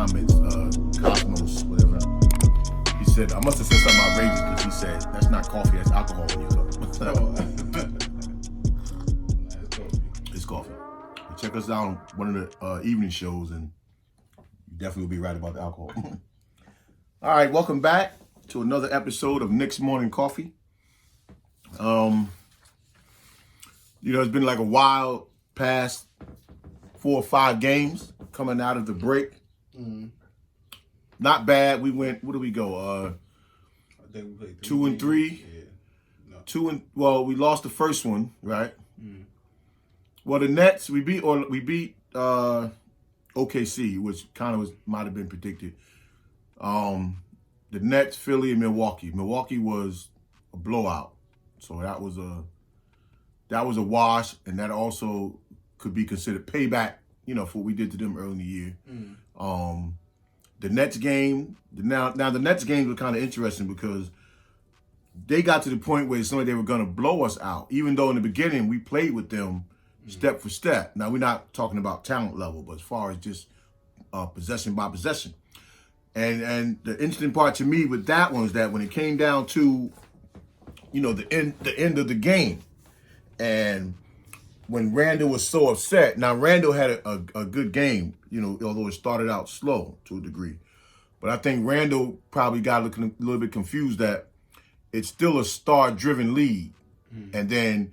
comments, Cosmos, whatever. He said, I must have said something outrageous because he said, that's not coffee, that's alcohol in your cup. It's coffee. It's coffee. And check us out on one of the evening shows and you definitely will be right about the alcohol. All right, welcome back to another episode of Knicks Morning Koffee. It's been like a wild past 4 or 5 games coming out of the break. Mm-hmm. Not bad. We went, what did we go? I think we played 2 and 3. Yeah. No. We lost the first one, right? Mm-hmm. Well, the Nets, we beat OKC, which kind of might have been predicted. The Nets, Philly, and Milwaukee. Milwaukee was a blowout, so that was a wash, and that also could be considered payback, for what we did to them early in the year. Mm-hmm. The Nets game, now the Nets game was kind of interesting because they got to the point where it seemed like they were going to blow us out, even though in the beginning we played with them step for step. Now, we're not talking about talent level, but as far as just possession by possession. And the interesting part to me with that one is that when it came down to, the end of the game, and when Randall was so upset, now Randall had a good game, although it started out slow to a degree. But I think Randall probably got a little bit confused that it's still a star-driven league. Mm. And then,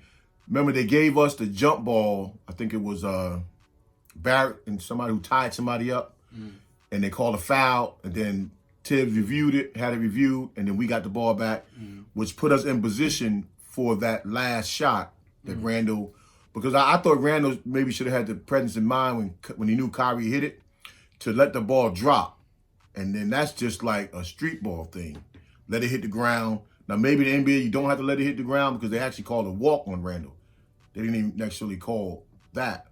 remember, they gave us the jump ball. I think it was Barrett and somebody who tied somebody up. Mm. And they called a foul. And then Tibbs reviewed it, had it reviewed, and then we got the ball back, which put us in position for that last shot that Randall, because I thought Randall maybe should have had the presence in mind when he knew Kyrie hit it, to let the ball drop. And then that's just like a street ball thing. Let it hit the ground. Now, maybe the NBA, you don't have to let it hit the ground because they actually called a walk on Randall. They didn't even necessarily call that.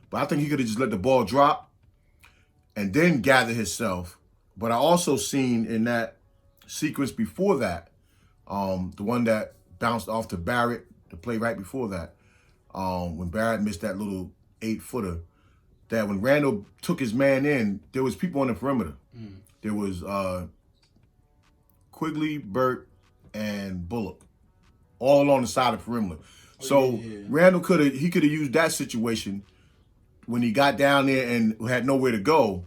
But I think he could have just let the ball drop and then gather himself. But I also seen in that sequence before that, the one that bounced off to Barrett, the play right before that, when Barrett missed that little 8-footer, that when Randall took his man in, there was people on the perimeter. Mm. There was Quigley, Burt, and Bullock, all along the side of the perimeter. Randall could have used that situation when he got down there and had nowhere to go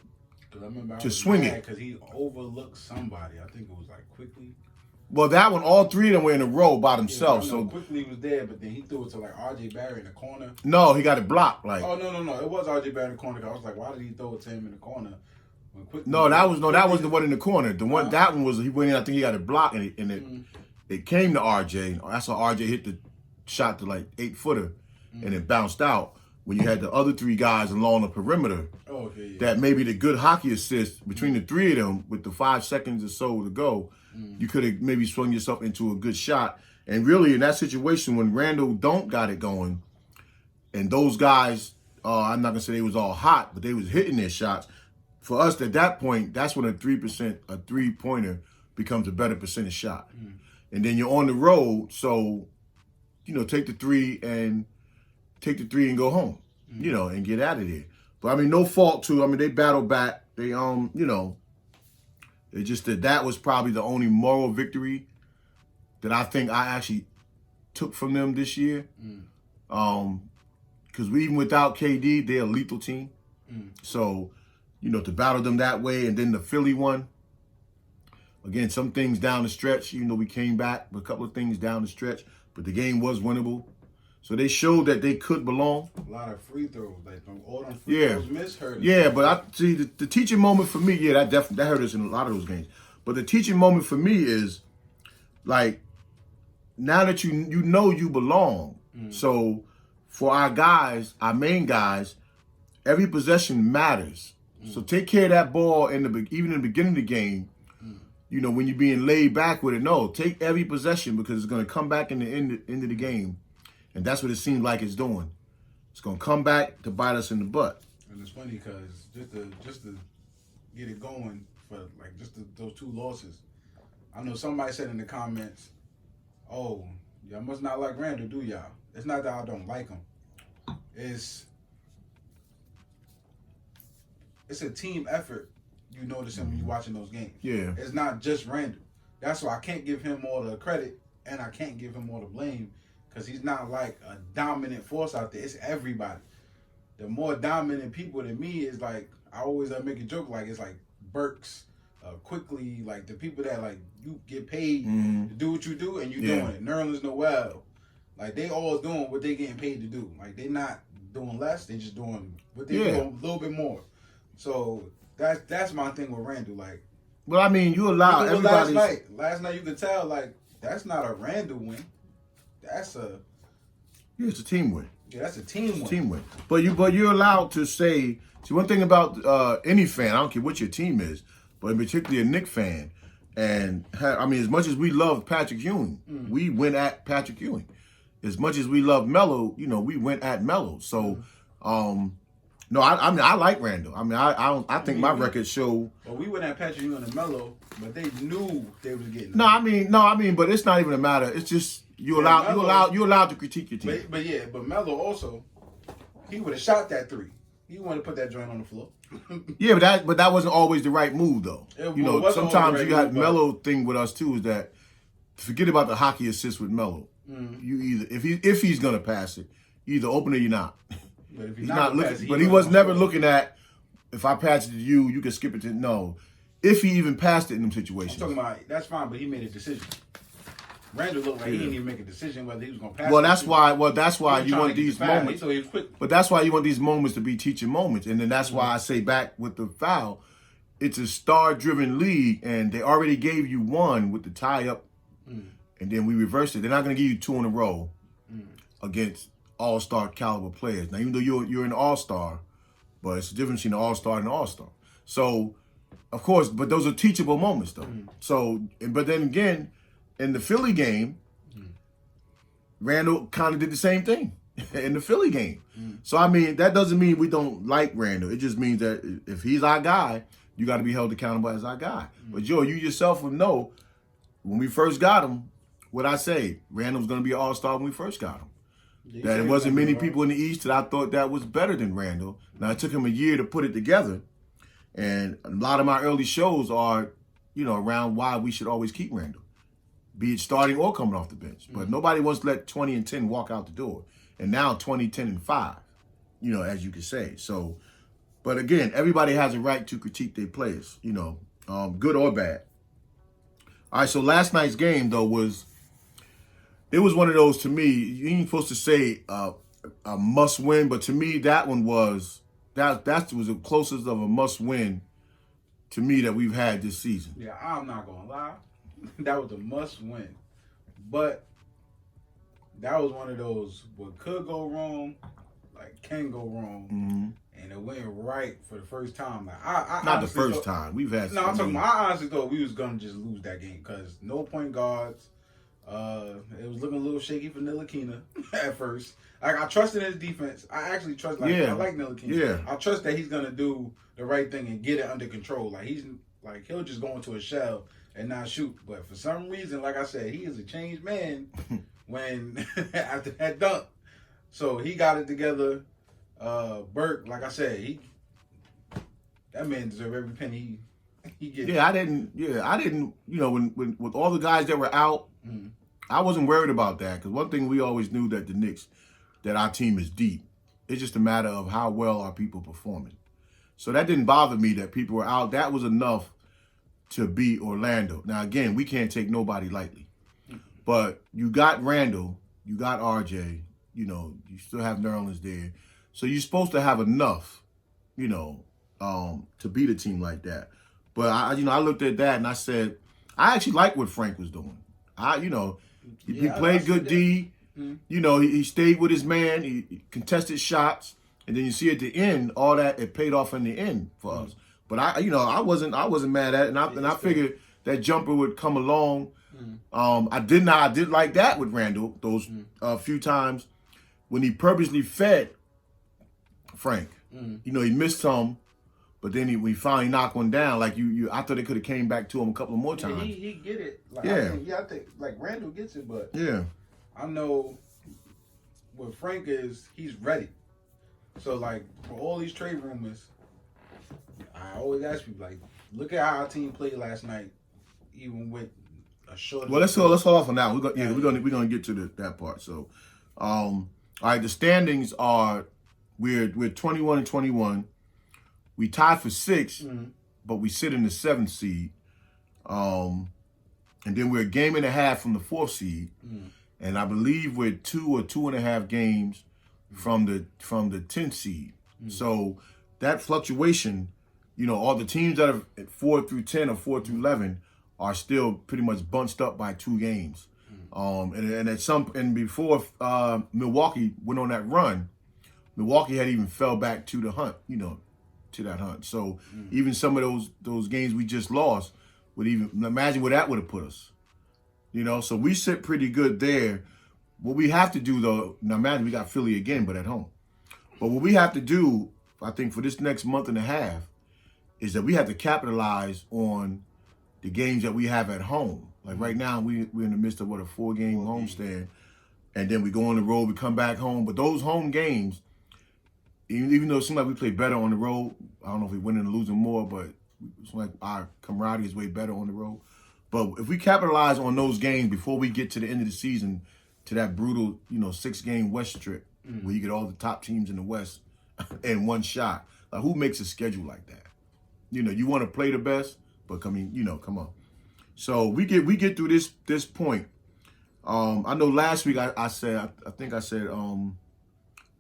to swing it. Because he overlooked somebody. I think it was like Quigley. Well, that one, all three of them were in a row by themselves. So Quigley was there, but then he threw it to like R.J. Barrett in the corner. No, he got it blocked. Like, oh no, it was R.J. Barrett in the corner. I was like, why did he throw it to him in the corner? That was the one in the corner. That one was he went in. I think he got it blocked, and it came to R.J. That's how R.J. hit the shot to like 8-footer, and it bounced out. When you had the other 3 guys along the perimeter, that maybe the good hockey assist between the 3 of them with the 5 seconds or so to go, you could have maybe swung yourself into a good shot. And really, in that situation, when Randall don't got it going, and those guys, I'm not gonna say they was all hot, but they was hitting their shots. For us at that point, that's when a 3-pointer becomes a better percentage shot. And then you're on the road, so take the 3 and go home, and get out of there. But I mean, no fault to. I mean, they battled back. They it just that was probably the only moral victory that I think I actually took from them this year. Because even without KD, they're a lethal team. So, to battle them that way, and then the Philly one. Again, some things down the stretch. We came back with a couple of things down the stretch, but the game was winnable. So they showed that they could belong. A lot of free throws, like all them free throws misheard. Yeah, but I see the teaching moment for me. Yeah, that hurt us in a lot of those games. But the teaching moment for me is like now that you belong. So for our guys, our main guys, every possession matters. So take care of that ball even in the beginning of the game. When you're being laid back with it. No, take every possession because it's going to come back in the end of the game. And that's what it seems like it's doing. It's going to come back to bite us in the butt. And it's funny because just to get it going for those 2 losses, I know somebody said in the comments, oh, y'all must not like Randall, do y'all? It's not that I don't like him. It's a team effort you notice him when you're watching those games. Yeah. It's not just Randall. That's why I can't give him all the credit and I can't give him all the blame because he's not like a dominant force out there. It's everybody. The more dominant people than me is like, I always make a joke like it's like Burks, Quickly, like the people that like you get paid to do what you do and you doing it. Nerlens Noel, like they all doing what they getting paid to do. Like they not doing less, they just doing what they doing a little bit more. So that's my thing with Randall. Like, well, I mean, you allow everybody. Last night you could tell like that's not a Randall win. That's a it's a team win. Yeah, that's a team win. Team win. But you're allowed to say. See, one thing about any fan, I don't care what your team is, but in particular a Knicks fan, and I mean, as much as we love Patrick Ewing, we went at Patrick Ewing. As much as we love Melo, we went at Melo. So, no, I mean, I like Randall. I mean, I think my records show. Well, we went at Patrick Ewing and Melo, but they knew they was getting. No, I mean, but it's not even a matter. It's just you're allowed to critique your team. But Melo also, he would have shot that three. He wanted to put that joint on the floor. Yeah, but that wasn't always the right move though. Sometimes you got Melo thing with us too is that forget about the hockey assist with Melo. You either if he's gonna pass it, you either open it or you're not. But if he's not looking, but he was never looking at if I pass it to you, you can skip it to no. If he even passed it in them situations. I'm talking about that's fine, but he made a decision. Randall looked like he didn't even make a decision whether he was going to pass. Well, that's why you want these moments. He was quick. But that's why you want these moments to be teaching moments, and then that's why I say back with the foul, it's a star-driven league, and they already gave you one with the tie-up, and then we reversed it. They're not going to give you two in a row against all-star caliber players. Now, even though you're an all-star, but it's the difference between an all-star and an all-star. So, of course, but those are teachable moments, though. So, but then again. In the Philly game, Randall kind of did the same thing in the Philly game. So, I mean, that doesn't mean we don't like Randall. It just means that if he's our guy, you got to be held accountable as our guy. But, Joe, you yourself would know when we first got him, what I say, Randall was going to be an all-star when we first got him. That it wasn't many people in the East that I thought that was better than Randall. Now, it took him a year to put it together. And a lot of my early shows are, around why we should always keep Randall. Be it starting or coming off the bench. But nobody wants to let 20 and 10 walk out the door. And now 20, 10, and 5, as you could say. So, but again, everybody has a right to critique their players, good or bad. All right, so last night's game, though, was one of those, to me, you ain't supposed to say a must-win, but to me, that one was, that was the closest of a must-win to me that we've had this season. Yeah, I'm not going to lie. That was a must win. But that was one of those what could go wrong, like can go wrong. And it went right for the first time. Like I not the first time. We've had No, I'm talking about I honestly thought we was gonna just lose that game because no point guards. It was looking a little shaky for Ntilikina at first. Like I trusted his defense. I actually trust I like Ntilikina. Yeah. I trust that he's gonna do the right thing and get it under control. Like he'll just go into a shell and not shoot. But for some reason, like I said, he is a changed man when after that dunk. So he got it together. Burke, like I said, that man deserves every penny he gets. I didn't, when with all the guys that were out, I wasn't worried about that. Because one thing we always knew that the Knicks, that our team is deep. It's just a matter of how well are people performing. So that didn't bother me that people were out. That was enough to beat Orlando. Now, again, we can't take nobody lightly. But you got Randall, you got RJ, you still have Nerlens there. So you're supposed to have enough, to beat a team like that. But, I looked at that and I said, I actually like what Frank was doing. He played good D. He stayed with his man. He contested shots. And then you see at the end, all that, it paid off in the end for us. But I wasn't mad at it, and I figured that jumper would come along. I did like that with Randall those few times when he purposely fed Frank. He missed some, but then when he finally knocked one down, like I thought it could have came back to him a couple of more times. He get it. Like, I think like Randall gets it, but I know what Frank is. He's ready. So like for all these trade rumors. I always ask people, like, look at how our team played last night, even with a short. Well, let's hold off on that. We're gonna get to that part. So, all right, the standings are we're 21-21. We tied for 6th, but we sit in the 7th seed. And then we're a game and a half from the 4th seed, and I believe we're 2 or 2.5 games from the 10th seed. So that fluctuation, all the teams that are at 4 through 10 or 4 through 11 are still pretty much bunched up by 2 games. And before Milwaukee went on that run, Milwaukee had even fell back to the hunt, to that hunt. So even some of those games we just lost would even imagine where that would have put us. So we sit pretty good there. What we have to do though, now imagine we got Philly again, but at home. But what we have to do, I think, for this next month and a half, is that we have to capitalize on the games that we have at home. Like right now, we're in the midst of a 4-game homestand, and then we go on the road, we come back home. But those home games, even though it seems like we play better on the road, I don't know if we're winning or losing more, but it's like our camaraderie is way better on the road. But if we capitalize on those games before we get to the end of the season, to that brutal, 6-game West trip, where you get all the top teams in the West in one shot, like who makes a schedule like that? You want to play the best, but come on. So we get through this point. I know last week I said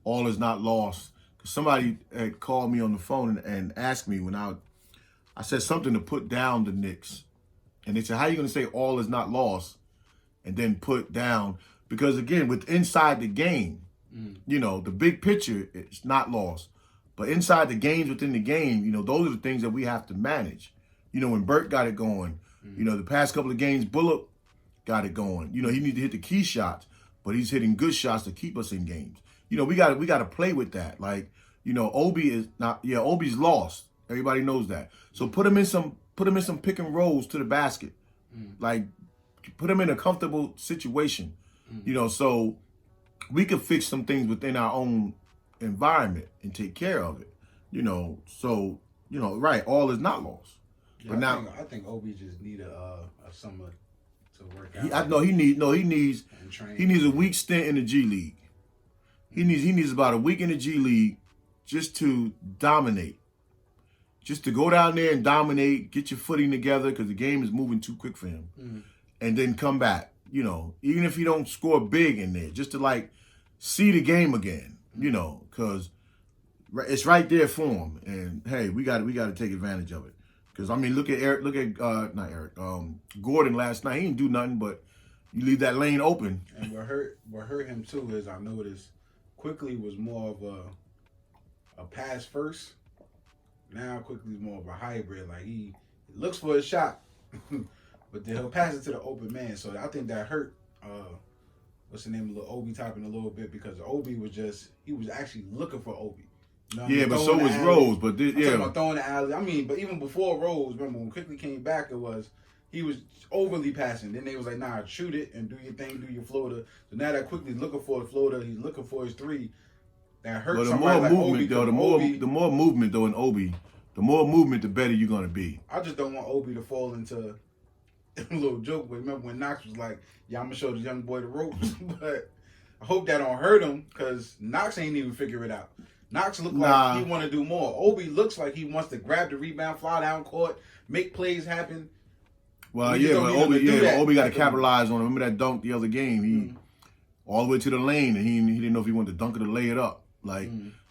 all is not lost. Somebody had called me on the phone and asked me when I said something to put down the Knicks. And they said, how are you going to say all is not lost and then put down? Because, again, with inside the game, the big picture, it's not lost. But inside the games within the game, those are the things that we have to manage. When Burt got it going, the past couple of games, Bullock got it going. He needs to hit the key shots, but he's hitting good shots to keep us in games. We got to play with that. Like, Obi is not, Obi's lost. Everybody knows that. So put him in some pick and rolls to the basket. Like, put him in a comfortable situation. So we could fix some things within our own environment and take care of it. Right, all is not lost. Yeah, but I think Obi just need a summer to work out. He needs a week stint in the G League. He needs about a week in the G League just to dominate. Just to go down there and dominate, get your footing together, because the game is moving too quick for him. And then come back, even if you don't score big in there, just to see the game again, because it's right there for him. And hey, we got to take advantage of it. Because look at Gordon last night. He didn't do nothing, but you leave that lane open. And what hurt him too is I noticed Quickly was more of a pass first. Now Quickly's more of a hybrid. Like he looks for a shot, but then he'll pass it to the open man. So I think that hurt. What's the name of the Obi Toppin a little bit, because Obi was actually looking for Obi. But so was Rose. But I'm talking about throwing the alley. But even before Rose, remember when Quickly came back, he was overly passing. Then they was like, nah, shoot it and do your thing, do your floater. So now that Quickly's looking for the floater, he's looking for his 3. That hurts. But the more movement, the more movement though in Obi, the more movement, the better you're gonna be. I just don't want Obi to fall into a little joke. But remember when Knox was like, "Yeah, I'm gonna show this young boy the ropes," but I hope that don't hurt him, because Knox ain't even figure it out. Knox look like he want to do more. Obi looks like he wants to grab the rebound, fly down court, make plays happen. Well, Obi got to capitalize on it. Remember that dunk the other game? He all the way to the lane, and he didn't know if he wanted to dunk it or lay it up.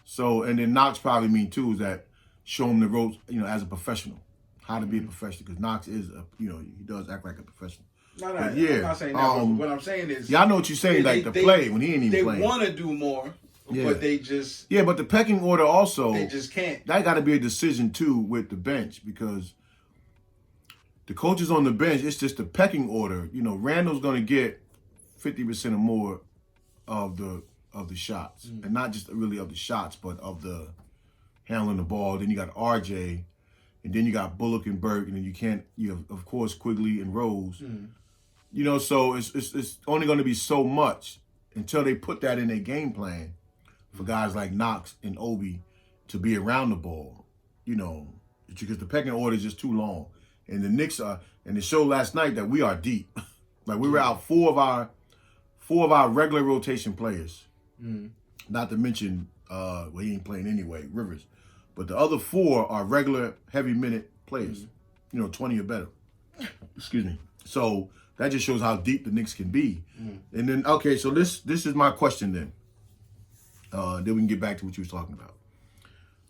So, and then Knox probably mean too is that show him the ropes, as a professional, how to be a professional, because Knox is he does act like a professional. No, I'm not saying that. But what I'm saying is, I know what you're saying. Play when he ain't even playing. They want to do more, but they just but the pecking order also they just can't. That got to be a decision too with the bench, because the coaches on the bench, it's just the pecking order. Randall's going to get 50% or more of the shots, and not just really of the shots, but of the handling the ball. Then you got RJ, and then you got Bullock and Burke, and then you have of course Quigley and Rose. So it's only going to be so much until they put that in their game plan for guys like Knox and Obi to be around the ball, because the pecking order is just too long. And the Knicks are, and it showed last night that we are deep. Like we were out four of our regular rotation players. Not to mention, he ain't playing anyway, Rivers. But the other four are regular heavy minute players. 20 or better. Excuse me. So that just shows how deep the Knicks can be. And then, okay, so this is my question then. Then we can get back to what you was talking about.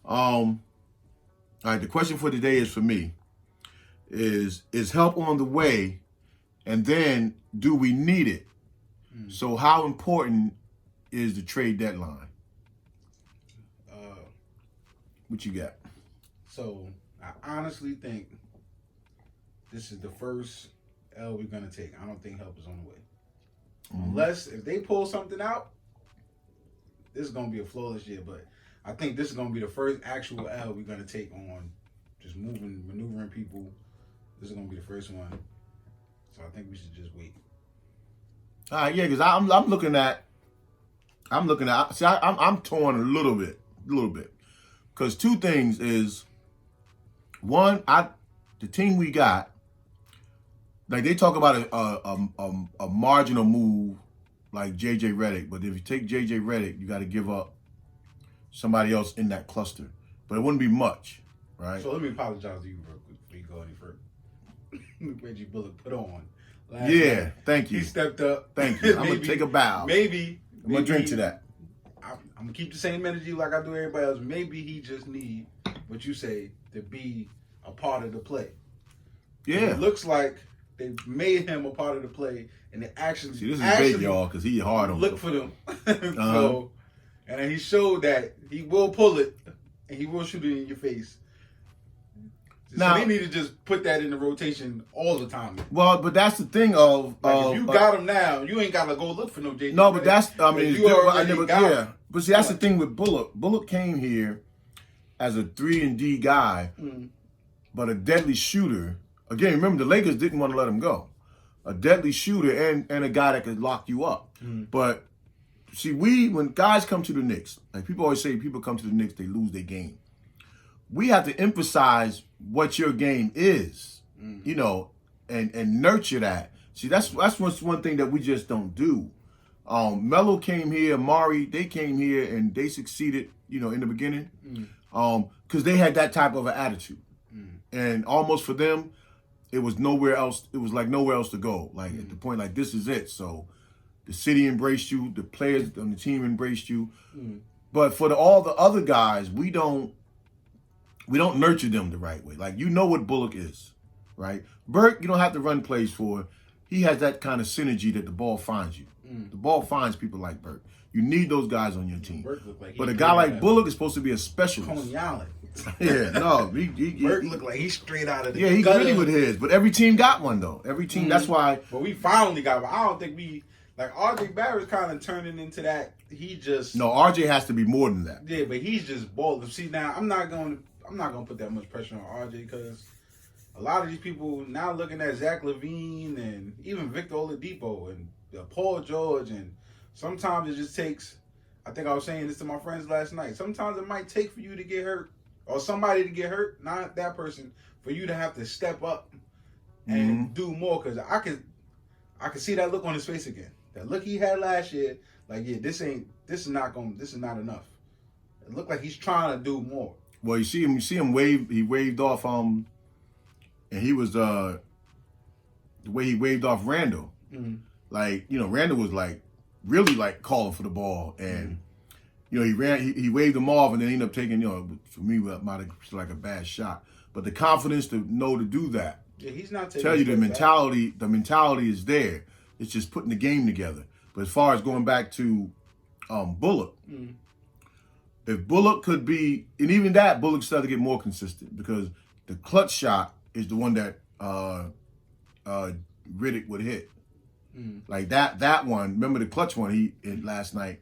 All right, the question for today is for me. Is help on the way, and then do we need it? So how important is the trade deadline? What you got? So I honestly think this is the first L we're gonna take. I don't think help is on the way. Unless if they pull something out, this is gonna be a flawless year. But I think this is gonna be the first actual L we're gonna take on just maneuvering people. This is gonna be the first one. So I think we should just wait. All right, yeah, because I'm looking at. See, I'm torn a little bit, because two things is, one, the team we got, like they talk about a marginal move like J.J. Redick, but if you take J.J. Redick, you got to give up somebody else in that cluster, but it wouldn't be much, right? So let me apologize to you real quick before you go any further. Reggie Bullock put on. Night. Thank you. He stepped up. Thank you. I'm going to take a bow. I'm going to drink to that. I'm going to keep the same energy like I do everybody else. Maybe he just need what you say to be a part of the play. Yeah. It looks like they made him a part of the play, and they actually... See, this is big, y'all, because he hard on look for them. So, and then he showed that he will pull it, and he will shoot it in your face. So they need to just put that in the rotation all the time. Well, but that's the thing of... if you got him now, you ain't got to go look for no JJ. No, but that's... I mean, you already got him. But see, that's the thing with Bullock. Bullock came here as a 3-and-D guy, but a deadly shooter. Again, remember, the Lakers didn't want to let him go. A deadly shooter and a guy that could lock you up. But, see, when guys come to the Knicks, like people always say, people come to the Knicks, they lose their game. We have to emphasize what your game is, and nurture that. See, that's one thing that we just don't do. Melo came here, Mari, they came here and they succeeded, in the beginning, because they had that type of an attitude, and almost for them, it was nowhere else. It was like nowhere else to go. Like at the point, like this is it. So the city embraced you, the players on the team embraced you, but for all the other guys, we don't nurture them the right way. Like, what Bullock is, right? Burke, you don't have to run plays for. He has that kind of synergy that the ball finds you. The ball finds people like Burke. You need those guys on your team. But a guy like Bullock is supposed to be a specialist. Yeah, no. Burke looked like he's straight out of the he's really with his. But every team got one, though. Every team, that's why. But we finally got one. I don't think RJ Barrett's kind of turning into that. No, RJ has to be more than that. Yeah, but he's just balling. See, now, I'm not going to put that much pressure on RJ because a lot of these people now looking at Zach LaVine and even Victor Oladipo and Paul George, and sometimes it just takes, I think I was saying this to my friends last night, sometimes it might take for you to get hurt or somebody to get hurt, not that person, for you to have to step up and do more, because I could see that look on his face again. That look he had last year, like, yeah, this is not enough. It looked like he's trying to do more. Well, you see him wave. He waved off. And he was the way he waved off Randall. Like, Randall was like really like calling for the ball, and he waved him off, and then he ended up taking. For me, it might have been like a bad shot, but the confidence to know to do that. Yeah, he's not taking. Tell you the mentality. The mentality is there. It's just putting the game together. But as far as going back to Bullock. If Bullock could be, and even that, Bullock started to get more consistent, because the clutch shot is the one that Riddick would hit. Like that one, remember the clutch one he hit last night,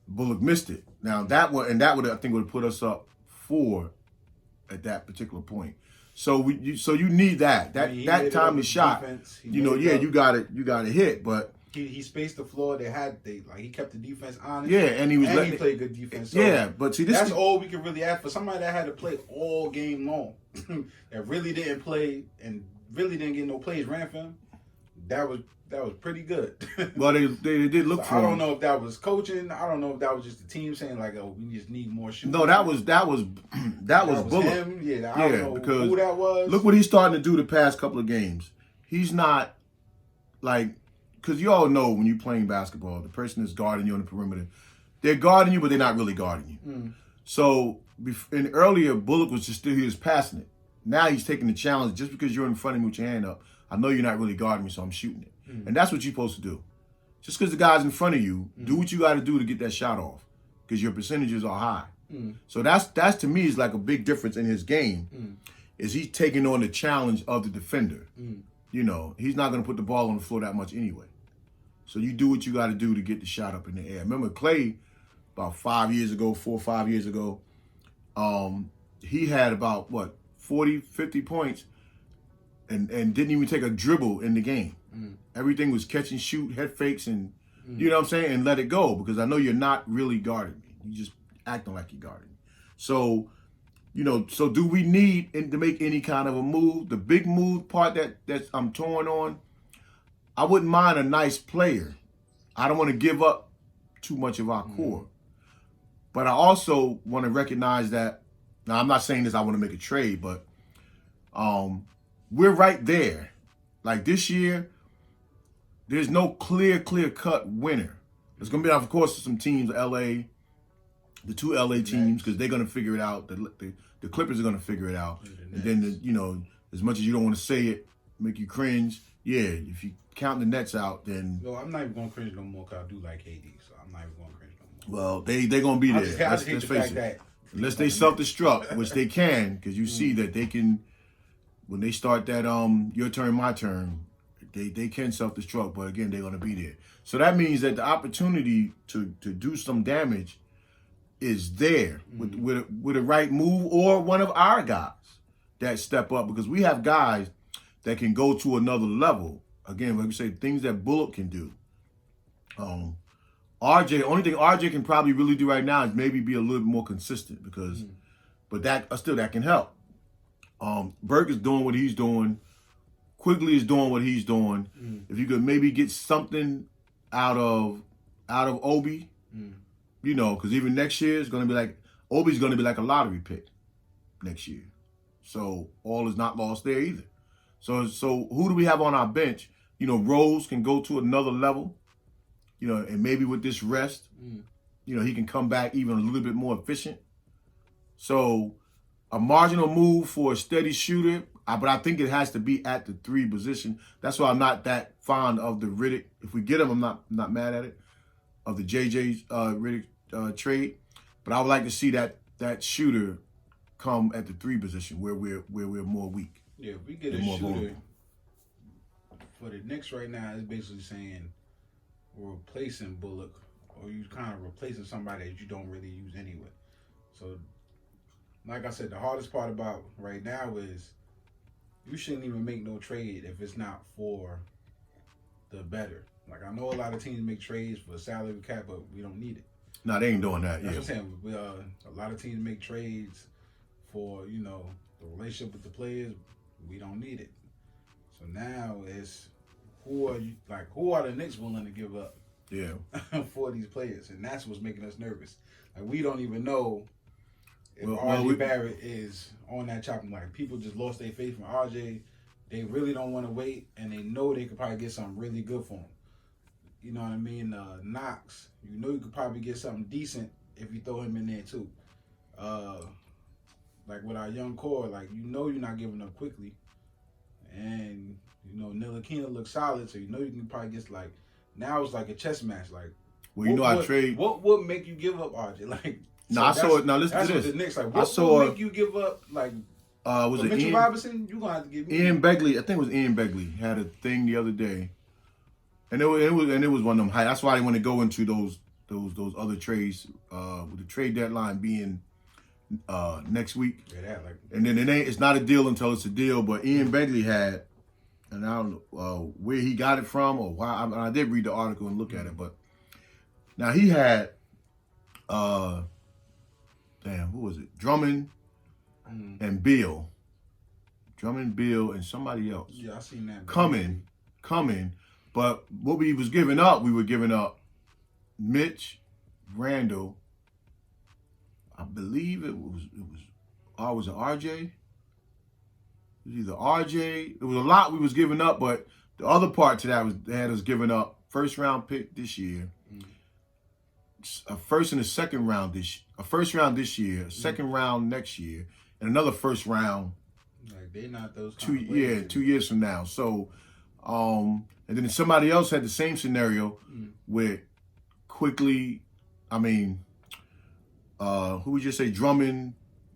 Bullock missed it. Now that one, and that would, I think, would have put us up 4 at that particular point. So you need that timely shot. Defense, you got to hit, but he spaced the floor. He kept the defense honest. Yeah, and he played good defense. So yeah, but see, that's all we can really ask for somebody that had to play all game long, that really didn't play and really didn't get no plays ran for him. That was pretty good. Well, they did look for him. I don't know if that was coaching. I don't know if that was just the team saying like, "Oh, we just need more shooting." No, that was Bullock. Him. Yeah, I don't know because who that was. Look what he's starting to do the past couple of games. He's not like, because you all know when you're playing basketball, the person that's guarding you on the perimeter, they're guarding you, but they're not really guarding you. Mm. So in earlier, Bullock was he was passing it. Now he's taking the challenge. Just because you're in front of me with your hand up, I know you're not really guarding me, so I'm shooting it. And that's what you're supposed to do. Just because the guy's in front of you, do what you got to do to get that shot off, because your percentages are high. So that's to me is like a big difference in his game. Is he's taking on the challenge of the defender. You know, he's not going to put the ball on the floor that much anyway. So you do what you got to do to get the shot up in the air. Remember Clay, about 4 or 5 years ago, he had about 40, 50 points and didn't even take a dribble in the game. Everything was catch and shoot, head fakes, and you know what I'm saying, and let it go, because I know you're not really guarding me. You're just acting like you're guarding me. So, you know, so do we need to make any kind of a move? The big move part that I'm torn on, I wouldn't mind a nice player. I don't want to give up too much of our core. But I also want to recognize that, now I'm not saying this, I want to make a trade, but we're right there. Like this year, there's no clear-cut winner. There's going to be, of course, some teams, LA, the two LA teams, because they're going to figure it out. The Clippers are going to figure it out. And then, you know, as much as you don't want to say it, make you cringe, yeah, if you count the Nets out, then... No, I'm not even going to cringe no more, because I do like KD, so I'm not even going to cringe no more. Well, they're going to be there. Let's face it. Unless they self-destruct, which they can, because you see that they can, when they start that your turn, my turn, they can self-destruct, but again, they're going to be there. So that means that the opportunity to do some damage is there with a right move or one of our guys that step up, because we have guys that can go to another level. Again, like we say, things that Bullock can do. RJ, only thing RJ can probably really do right now is maybe be a little bit more consistent, because, but that can help. Burke is doing what he's doing. Quigley is doing what he's doing. If you could maybe get something out of Obi, you know, because even next year is going to be like, Obi's going to be like a lottery pick next year. So all is not lost there either. So who do we have on our bench? You know, Rose can go to another level, you know, and maybe with this rest, you know, he can come back even a little bit more efficient. So a marginal move for a steady shooter, but I think it has to be at the 3 position. That's why I'm not that fond of the Riddick. If we get him, I'm not mad at it, of the JJ Riddick trade. But I would like to see that shooter come at the 3 position where we're more weak. Yeah, if we get a shooter vulnerable. For the Knicks right now, it's basically saying we're replacing Bullock, or you kind of replacing somebody that you don't really use anyway. So, like I said, the hardest part about right now is you shouldn't even make no trade if it's not for the better. Like, I know a lot of teams make trades for salary cap, but we don't need it. No, they ain't doing that. That's what I'm saying. A lot of teams make trades for, you know, the relationship with the players. We don't need it. So now it's who are the Knicks willing to give up? Yeah. For these players, and that's what's making us nervous. Like, we don't even know if RJ Barrett is on that chopping block. People just lost their faith in RJ. They really don't want to wait, and they know they could probably get something really good for him. You know what I mean? Knox, you know you could probably get something decent if you throw him in there too. Like with our young core, like, you know you're not giving up quickly. And, you know, Ntilikina looks solid, so you know you can probably get, like, now it's like a chess match. Like, well, you know, I trade. What would make you give up RJ? Like, no, I saw it. Now listen to this. The Knicks, like, what would make you give up? Like, was it Mitchell Robinson? You gonna have to give me Ian Begley. I think it was Ian Begley had a thing the other day, and it was one of them high. That's why I want to go into those other trades with the trade deadline being next week. Yeah, and then it's not a deal until it's a deal. But Ian Begley had and I don't know where he got it from or why. I did read the article and look at it, but now he had, who was it? Drummond and Bill. Drummond, Bill, and somebody else. Yeah, I seen that. Coming. But what we was giving up, we were giving up Mitch, Randall. I believe it was it RJ? It was either RJ. It was a lot we was giving up, but the other part to that was they had us giving up first round pick this year, a first and a second round a first round this year, a second round next year, and another first round. Like they not those 2 years from now. So, and then somebody else had the same scenario with quickly. I mean, who would you say? Drummond,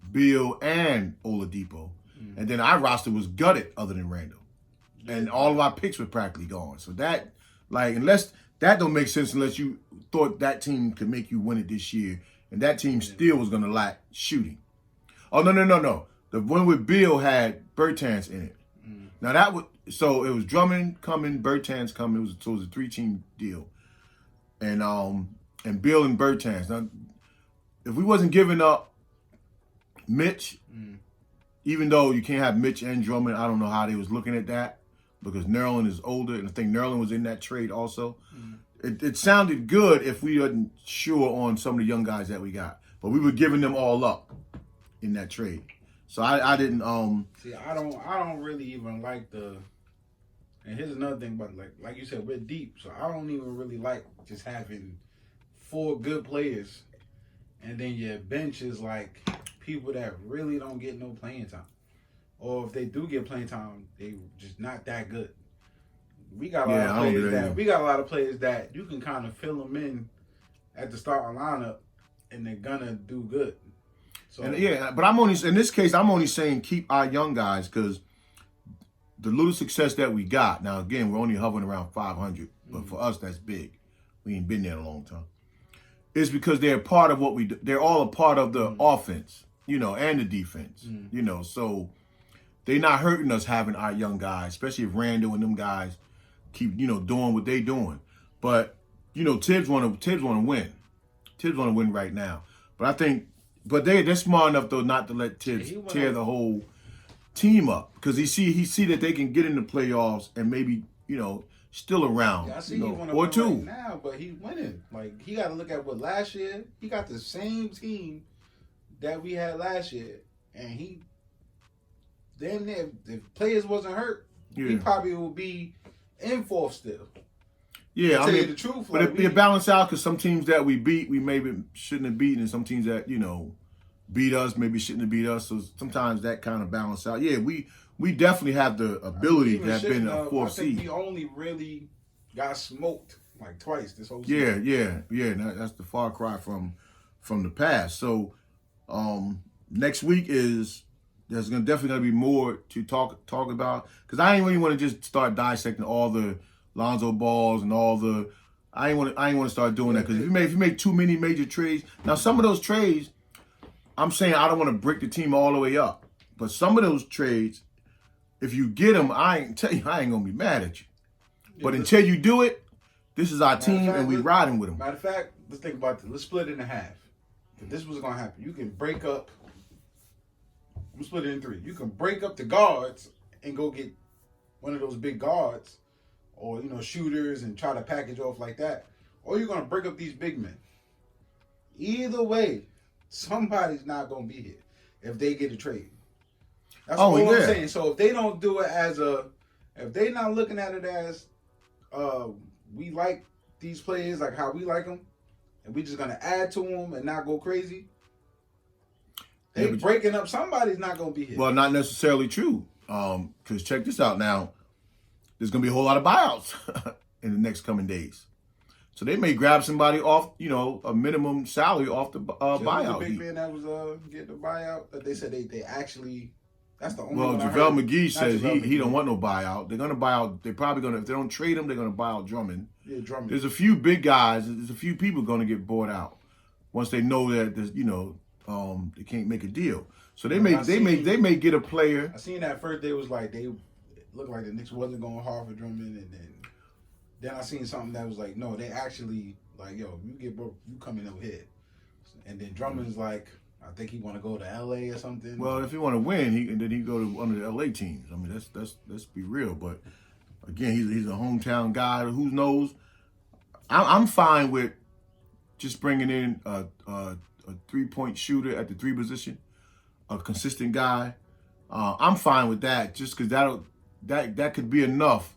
Bill, and Oladipo, and then our roster was gutted other than Randall, and all of our picks were practically gone. So that, unless that don't make sense unless you thought that team could make you win it this year, and that team still was going to lack shooting. Oh no. The one with Bill had Bertans in it. Now that was so it was Drummond coming, Bertans coming. It was a 3-team deal, and Bill and Bertans. Now, if we wasn't giving up Mitch, even though you can't have Mitch and Drummond, I don't know how they was looking at that because Nerlens is older, and I think Nerlens was in that trade also. It sounded good if we wasn't sure on some of the young guys that we got, but we were giving them all up in that trade. So I didn't see. I don't really even like the. And here's another thing, but like you said, we're deep, so I don't even really like just having 4 good players, and then your bench is like people that really don't get no playing time, or if they do get playing time, they just not that good. We got a lot of players that you can kind of fill them in at the starting lineup, and they're gonna do good. So, but I'm only in this case. I'm only saying keep our young guys because the little success that we got. Now again, we're only hovering around 500, but for us that's big. We ain't been there a long time. It's because they're part of what we do. They're all a part of the offense, and the defense, So they're not hurting us having our young guys, especially if Randall and them guys keep doing what they doing. But Tibbs want to win. Tibbs want to win right now. But I think. But they're smart enough though not to let Tibbs tear the whole team up because he see that they can get in the playoffs and maybe still around. Yeah, I see he want to win right now, but he's winning. Like he got to look at what last year he got the same team that we had last year, and he then if players wasn't hurt, he probably will be in 4th still. Yeah, I mean, the truth, but it balance out because some teams that we beat, we maybe shouldn't have beaten, and some teams that beat us maybe shouldn't have beat us. So sometimes that kind of balance out. Yeah, we definitely have the ability to have been a 4th seed. We only really got smoked like twice this whole season. Yeah. That's the far cry from the past. So next week there's definitely gonna be more to talk about because I ain't really want to just start dissecting all the Lonzo balls and all the. I ain't want to start doing that because if you make too many major trades, now some of those trades, I'm saying I don't want to break the team all the way up, but some of those trades, if you get them, I ain't gonna be mad at you. But until you do it, this is our team and we riding with them. Matter of fact, let's think about this. Let's split it in half. If this was gonna happen, you can break up. I'm split it in 3. You can break up the guards and go get one of those big guards. Or, shooters and try to package off like that. Or you're going to break up these big men. Either way, somebody's not going to be here if they get a trade. That's all I'm saying. So if they don't do it if they're not looking at it as, we like these players like how we like them, and we just going to add to them and not go crazy, they breaking up, somebody's not going to be here. Well, not necessarily true. Because check this out now. There's going to be a whole lot of buyouts in the next coming days. So they may grab somebody off, a minimum salary off the buyout. The big man that was getting the buyout, that they said they actually, that's the only one. Well, JaVale McGee says he don't want no buyout. They're going to buy out, if they don't trade him, they're going to buy out Drummond. Yeah, Drummond. There's a few big guys, there's a few people going to get bought out once they know that, they can't make a deal. So they may get a player. I seen that first day was like looked like the Knicks wasn't going hard for Drummond, and then I seen something that was like, no, they actually like, yo, you get broke, you coming over here, and then Drummond's like, I think he want to go to LA or something. Well, if he want to win, then he go to one of the LA teams. I mean, let's be real. But again, he's a hometown guy. Who knows? I'm fine with just bringing in a 3-point shooter at the 3 position, a consistent guy. I'm fine with that, just because that could be enough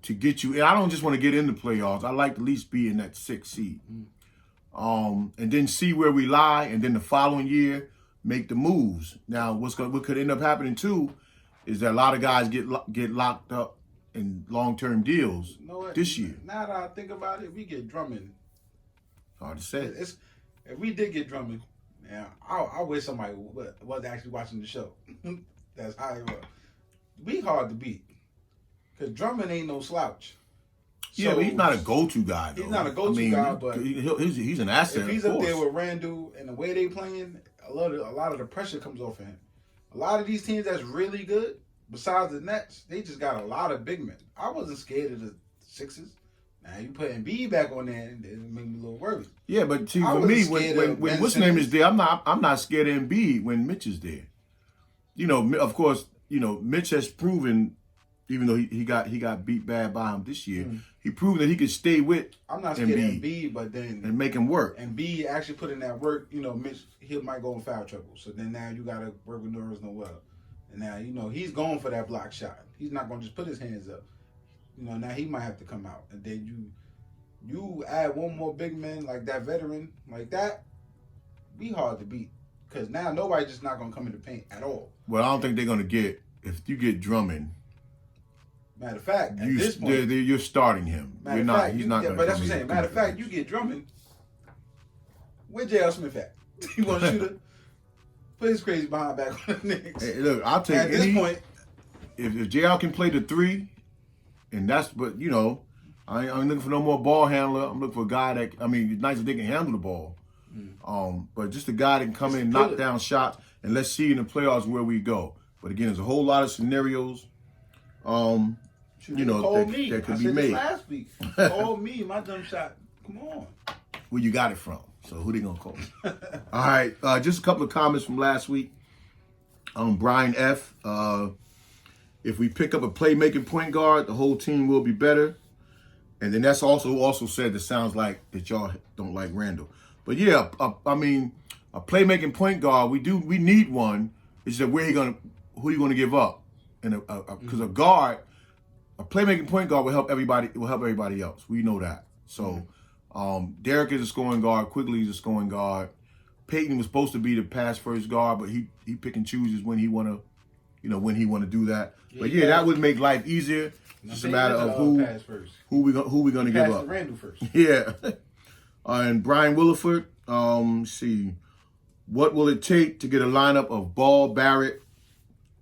to get you. And I don't just want to get in the playoffs. I like to at least be in that 6th seed, and then see where we lie, and then the following year make the moves. Now, what could end up happening too is that a lot of guys get locked up in long-term deals this year. Now that I think about it, we get Drummond. Hard to say. If we did get Drummond, yeah, I wish somebody was actually watching the show. That's how it was. We hard to beat. Because Drummond ain't no slouch. Yeah, but he's not a go-to guy, though. He's not a go-to guy, but he's an asset. If he's up there with Randall and the way they playing, a lot of the pressure comes off of him. A lot of these teams that's really good, besides the Nets, they just got a lot of big men. I wasn't scared of the Sixers. Now you put Embiid back on there, and it made me a little worried. Yeah, but see, for me, when what's name is there, I'm not scared of Embiid when Mitch is there. You know, of course, you know Mitch has proven, even though he got beat bad by him this year, he proven that he could stay with. I'm not scared of Embiid, but then and make him work. Embiid actually put in that work. You know, Mitch he might go in foul trouble. So then now you got to work with Nerlens Noel, and now you know he's going for that block shot. He's not going to just put his hands up. You know, now he might have to come out. And then you add one more big man like that veteran, like that, be hard to beat. Because now nobody's just not going to come in the paint at all. Well, I don't think they're going to get, if you get Drummond. Matter of fact, at this point. You're starting him. He's not going to. But that's what I'm saying. Matter of fact, you get Drummond. Where J.L. Smith at? You want to shoot her? Put his crazy behind back on the Knicks. Hey, look, I'll take at this point. If J.L. can play the 3, and that's, but you know, I ain't looking for no more ball handler. I'm looking for a guy that, I mean, it's nice if they can handle the ball. But just a guy that can come in and knock down shots, and let's see in the playoffs where we go. But again, there's a whole lot of scenarios, you know, that could be made. Last week, call me, my dumb shot. Come on. Where you got it from? So who they gonna call? All right, just a couple of comments from last week. Brian F. If we pick up a playmaking point guard, the whole team will be better. And then that's also said that sounds like that y'all don't like Randall. But yeah, I mean, a playmaking point guard, we need one. It's just who you gonna give up? And because a guard, a playmaking point guard will help everybody. It will help everybody else. We know that. So, Derek is a scoring guard. Quigley is a scoring guard. Peyton was supposed to be the pass first guard, but he pick and chooses when he wanna do that. Yeah, but yeah, that would make life easier. It's just a matter of who we gonna give up. Randall first. Yeah. And Brian Williford, see, what will it take to get a lineup of Ball, Barrett,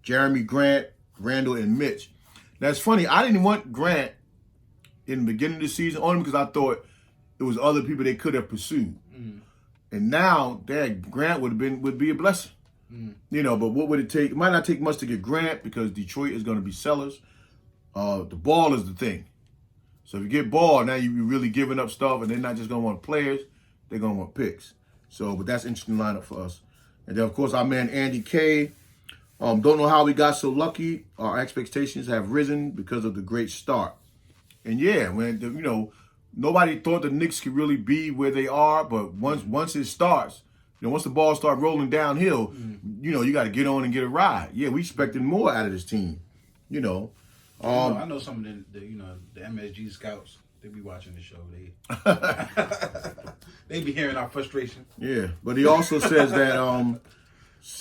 Jeremy Grant, Randall, and Mitch? That's funny. I didn't want Grant in the beginning of the season only because I thought it was other people they could have pursued. And now that Grant would be a blessing. You know, but what would it take? It might not take much to get Grant because Detroit is going to be sellers. The Ball is the thing. So if you get Ball, now you're really giving up stuff, and they're not just going to want players, they're going to want picks. So, but that's an interesting lineup for us. And then, of course, our man Andy K. Don't know how we got so lucky. Our expectations have risen because of the great start. And yeah, nobody thought the Knicks could really be where they are, but once it starts, once the ball starts rolling downhill, you got to get on and get a ride. Yeah, we expected more out of this team. I know some of the MSG scouts. They be watching the show. They be hearing our frustration. Yeah, but he also says that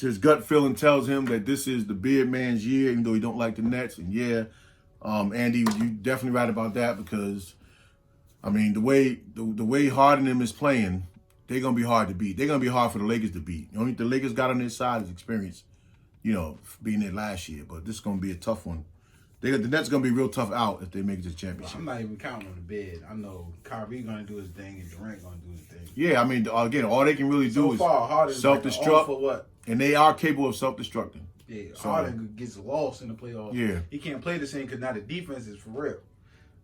his gut feeling tells him that this is the beard man's year, even though he don't like the Nets. And yeah, Andy, you definitely right about that because, I mean, the way Harden is playing, they're gonna be hard to beat. They're gonna be hard for the Lakers to beat. The only thing the Lakers got on their side is experience, being there last year. But this is gonna be a tough one. The Nets gonna be a real tough out if they make it to the championship. I'm not even counting on the bid. I know Kyrie gonna do his thing and Durant gonna do his thing. Yeah, I mean, again, all they can really do is self-destruct. For what? And they are capable of self-destructing. Yeah, So, Harden gets lost in the playoffs. Yeah. He can't play the same because now the defense is for real.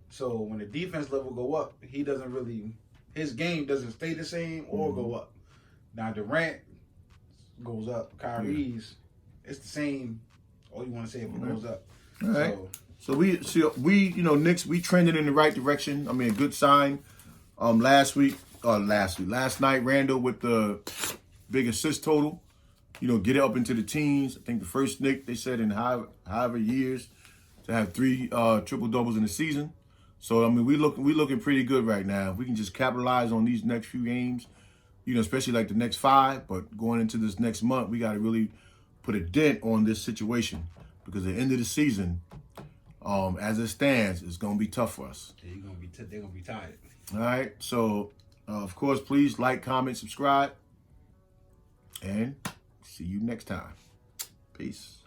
So when the defense level go up, he doesn't really, his game doesn't stay the same or go up. Now Durant goes up. Kyrie's, it's the same. All you want to say if it goes up. All right. So we Knicks, we trended in the right direction. I mean, a good sign. Last night, Randall with the big assist total. Get it up into the teens. I think the first Knick, they said, in however years to have 3 triple doubles in the season. So I mean, we looking pretty good right now. If we can just capitalize on these next few games, especially like the next 5. But going into this next month, we got to really put a dent on this situation because at the end of the season, as it stands, it's gonna be tough for us. Yeah, they're gonna be tired. All right. So, of course, please like, comment, subscribe, and see you next time. Peace.